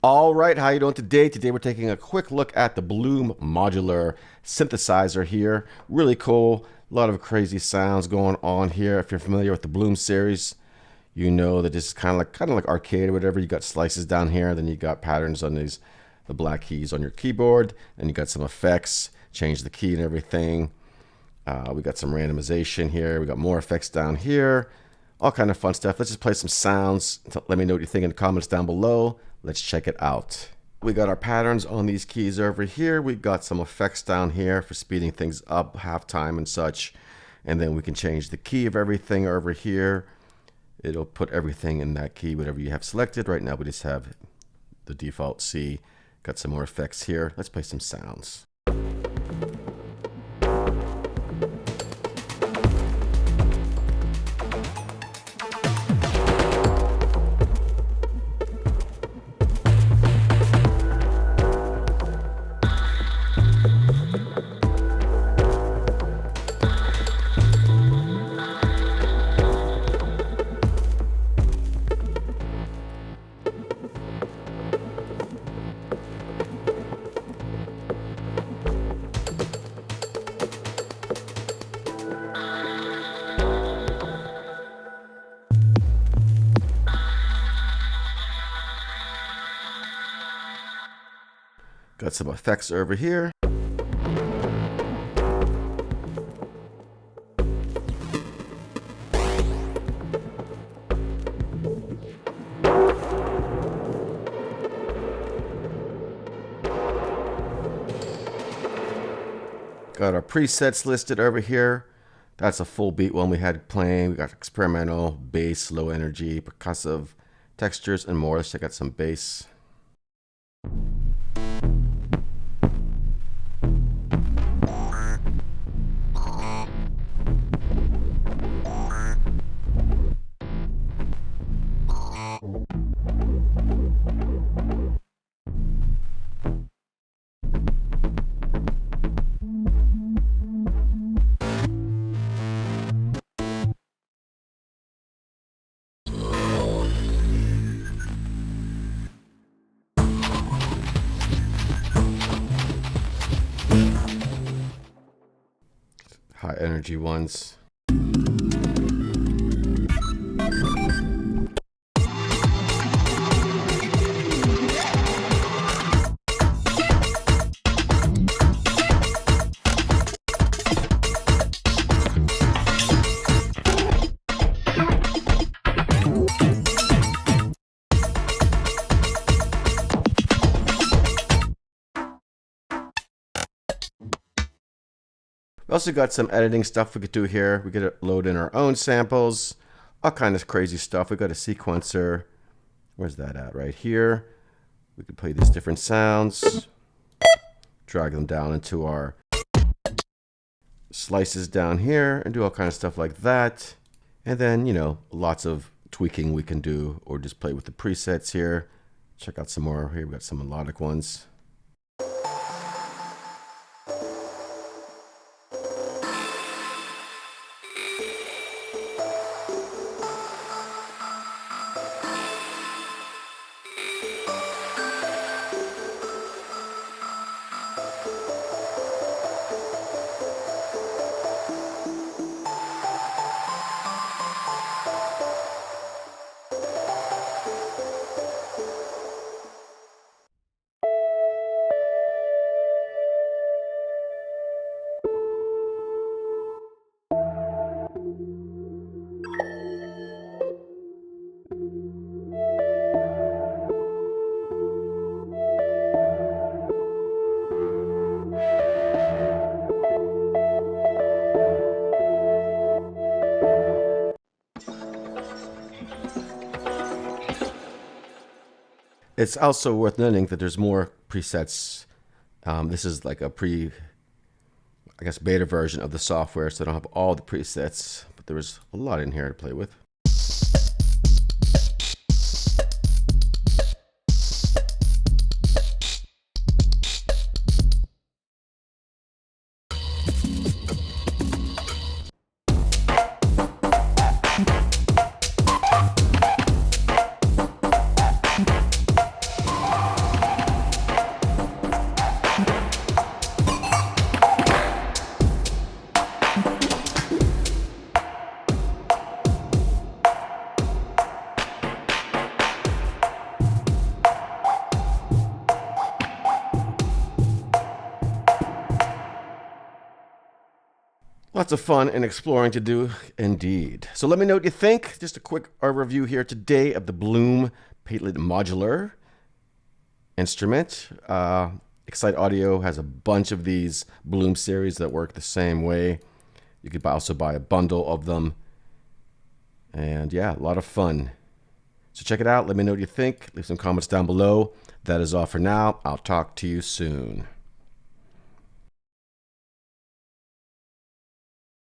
All right, how you doing today? Today we're taking a quick look at the Bloom Modular synthesizer here. Really cool. A lot of crazy sounds going on here. If you're familiar with the Bloom series, you know that this is kind of like arcade or whatever. You got slices down here, then you got patterns on the black keys on your keyboard, and you got some effects, change the key and everything. We got some randomization here. We got more effects down here. All kind of fun stuff. Let's just play some sounds. Let me know what you think in the comments down below. Let's check it out. We got our patterns on these keys over here. We got some effects down here for speeding things up, halftime and such. And then we can change the key of everything over here. It'll put everything in that key, whatever you have selected. Right now we just have the default C. Got some more effects here. Let's play some sounds. Got some effects over here. Got our presets listed over here. That's a full beat one we had playing. We got experimental, bass, low energy, percussive, textures, and more. Let's check out some bass. High energy ones. We also got some editing stuff we could do here. We could load in our own samples, all kind of crazy stuff. We got a sequencer. Where's that at? Right here. We could play these different sounds, drag them down into our slices down here, and do all kind of stuff like that. And then, you know, lots of tweaking we can do, or just play with the presets here. Check out some more here. We got some melodic ones. It's also worth noting that there's more presets. This is like a beta version of the software, so I don't have all the presets, but there was a lot in here to play with. Lots of fun and exploring to do indeed. So let me know what you think. Just a quick review here today of the Bloom Palette Modular instrument. Excite Audio has a bunch of these Bloom series that work the same way. You could also buy a bundle of them. And yeah, a lot of fun. So check it out. Let me know what you think. Leave some comments down below. That is all for now. I'll talk to you soon.